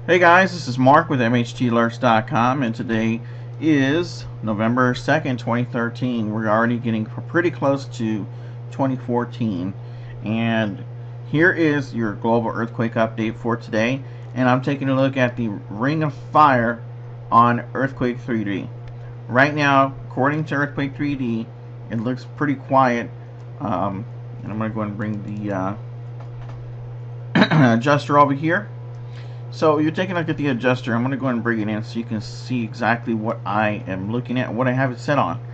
Hey guys, this is Mark with MHTalerts.com, and today is November 2nd, 2013. We're already getting pretty close to 2014, and here is your global earthquake update for today. And I'm taking a look at the Ring of Fire on Earthquake 3D. Right now, according to Earthquake 3D, it looks pretty quiet. And I'm going to go ahead and bring the adjuster over here. So you're taking a look at the adjuster. I'm going to go ahead and bring it in so you can see exactly what I am looking at, what I have it set on.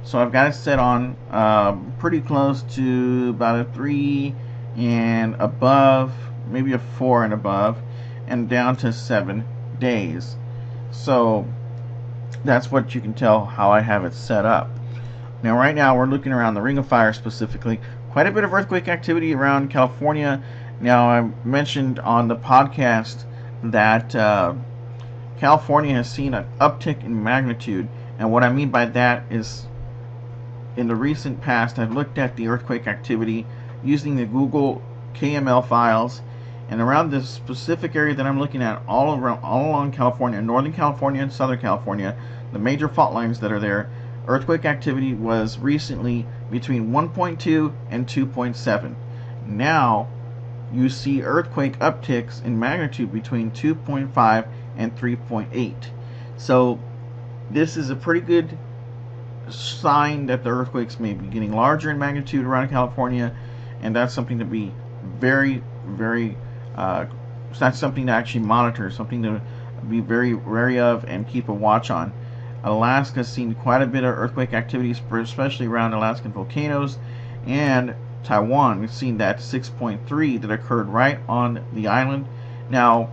So I've got it set on pretty close to about a 3 and above, maybe a 4 and above, and down to 7 days. So that's what you can tell how I have it set up. Now right now we're looking around the Ring of Fire specifically. Quite a bit of earthquake activity around California. Now I mentioned on the podcast that California has seen an uptick in magnitude, and what I mean by that is in the recent past I've looked at the earthquake activity using the Google KML files, and around this specific area that I'm looking at all along California, Northern California and Southern California, the major fault lines that are there, earthquake activity was recently between 1.2 and 2.7. Now you see earthquake upticks in magnitude between 2.5 and 3.8. So this is a pretty good sign that the earthquakes may be getting larger in magnitude around California, and that's something to be very that's something to actually monitor, something to be very wary of and keep a watch on. Alaska's seen quite a bit of earthquake activities, especially around Alaskan volcanoes, and Taiwan, we've seen that 6.3 that occurred right on the island. Now,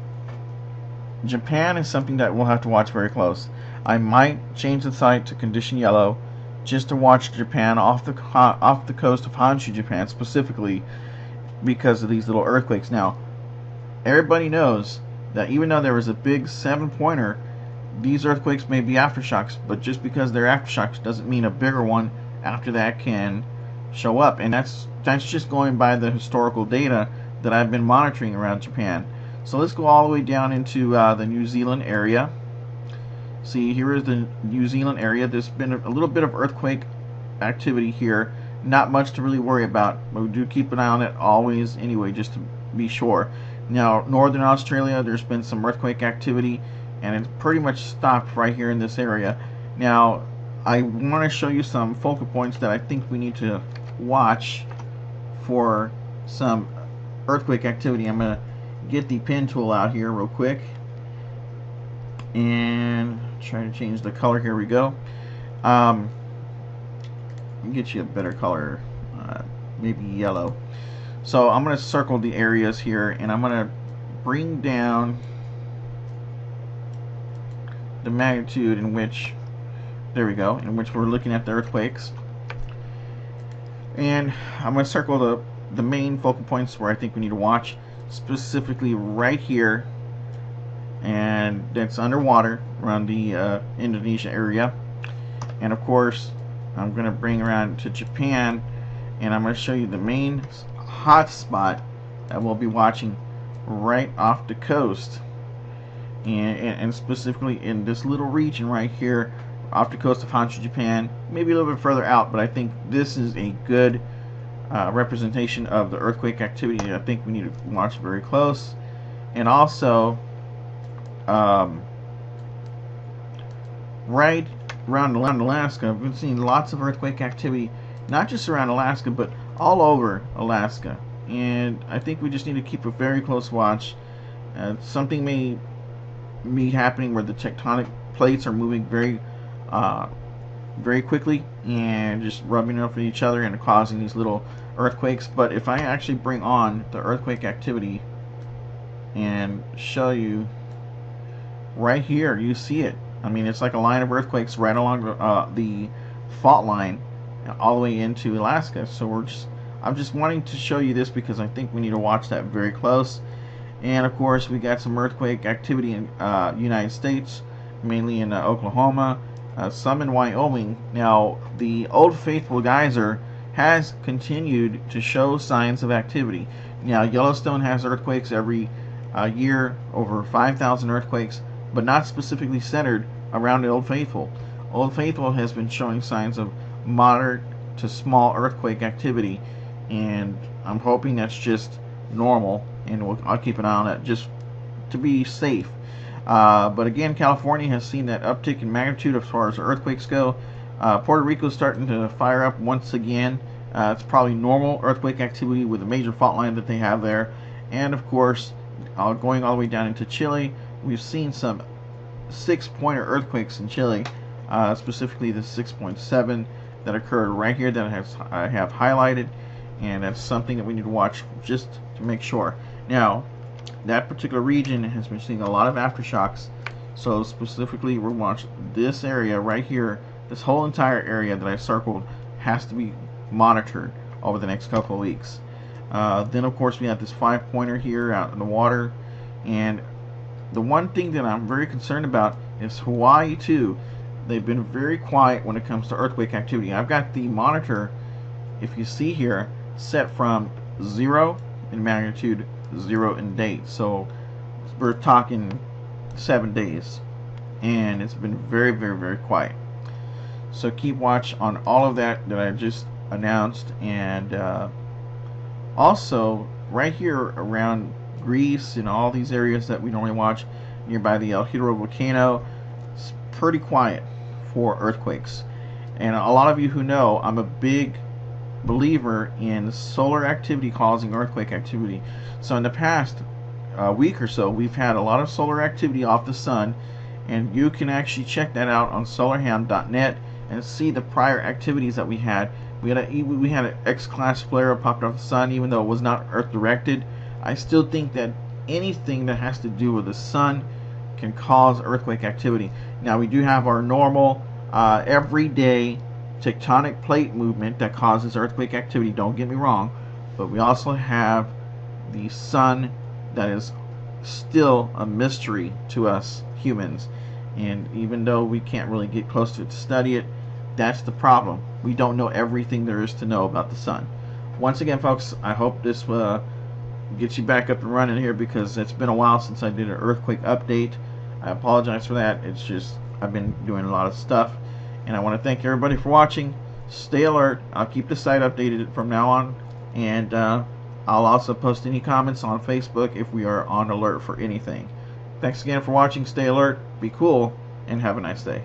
Japan is something that we'll have to watch very close. I might change the site to condition yellow just to watch Japan off the coast of Honshu, Japan specifically, because of these little earthquakes. Now, everybody knows that even though there was a big 7-pointer, these earthquakes may be aftershocks, but just because they're aftershocks doesn't mean a bigger one after that can show up, and that's just going by the historical data that I've been monitoring around Japan. So let's go all the way down into the New Zealand area. See, here is the New Zealand area. There's been a little bit of earthquake activity here. Not much to really worry about, but we do keep an eye on it always anyway, just to be sure. Now, Northern Australia, there's been some earthquake activity, and it's pretty much stopped right here in this area. Now, I want to show you some focal points that I think we need to watch for some earthquake activity. I'm going to get the pen tool out here real quick and try to change the color. Here we go. Get you a better color, maybe yellow. So I'm going to circle the areas here, and I'm going to bring down the magnitude in which, there we go, in which we're looking at the earthquakes. And I'm going to circle the main focal points where I think we need to watch, specifically right here, and that's underwater around the Indonesia area. And of course, I'm going to bring around to Japan, and I'm going to show you the main hot spot that we'll be watching right off the coast, and specifically in this little region right here off the coast of Honshu, Japan, maybe a little bit further out, but I think this is a good representation of the earthquake activity. I think we need to watch very close. And also, right around Alaska, I've been seeing lots of earthquake activity, not just around Alaska, but all over Alaska. And I think we just need to keep a very close watch. Something may be happening where the tectonic plates are moving very quickly and just rubbing off each other and causing these little earthquakes. But if I actually bring on the earthquake activity and show you right here, you see it. I mean, it's like a line of earthquakes right along the fault line all the way into Alaska. So I'm just wanting to show you this because I think we need to watch that very close. And of course, we got some earthquake activity in United States, mainly in Oklahoma, some in Wyoming. Now, the Old Faithful geyser has continued to show signs of activity. Now, Yellowstone has earthquakes every a year, over 5,000 earthquakes, but not specifically centered around the Old Faithful. Old Faithful has been showing signs of moderate to small earthquake activity, and I'm hoping that's just normal, and I'll keep an eye on that just to be safe. But again, California has seen that uptick in magnitude as far as earthquakes go. Puerto Rico is starting to fire up once again. It's probably normal earthquake activity with the major fault line that they have there. And of course, going all the way down into Chile, we've seen some 6-pointer earthquakes in Chile, specifically the 6.7 that occurred right here that I have highlighted, and that's something that we need to watch just to make sure. Now, that particular region has been seeing a lot of aftershocks, so specifically we're watching this area right here. This whole entire area that I circled has to be monitored over the next couple of weeks. Then of course we have this 5-pointer here out in the water, and the one thing that I'm very concerned about is Hawaii too. They've been very quiet when it comes to earthquake activity. I've got the monitor, if you see here, set from 0 in magnitude, 0 in date. So we're talking 7 days, and it's been very, very, very quiet. So keep watch on all of that I just announced, and also right here around Greece and all these areas that we normally watch nearby the El Hierro volcano, it's pretty quiet for earthquakes. And a lot of you who know, I'm a big believer in solar activity causing earthquake activity. So in the past week or so, we've had a lot of solar activity off the sun, and you can actually check that out on solarham.net and see the prior activities that we had. We had an X-class flare popped off the sun, even though it was not Earth directed. I still think that anything that has to do with the sun can cause earthquake activity. Now we do have our normal everyday tectonic plate movement that causes earthquake activity, don't get me wrong, but we also have the sun that is still a mystery to us humans, and even though we can't really get close to it to study it, that's the problem. We don't know everything there is to know about the sun. Once again, folks, I hope this gets you back up and running here, because it's been a while since I did an earthquake update. I apologize for that. It's just I've been doing a lot of stuff, and I want to thank everybody for watching. Stay alert. I'll keep the site updated from now on, and I'll also post any comments on Facebook if we are on alert for anything. Thanks again for watching. Stay alert, be cool, and have a nice day.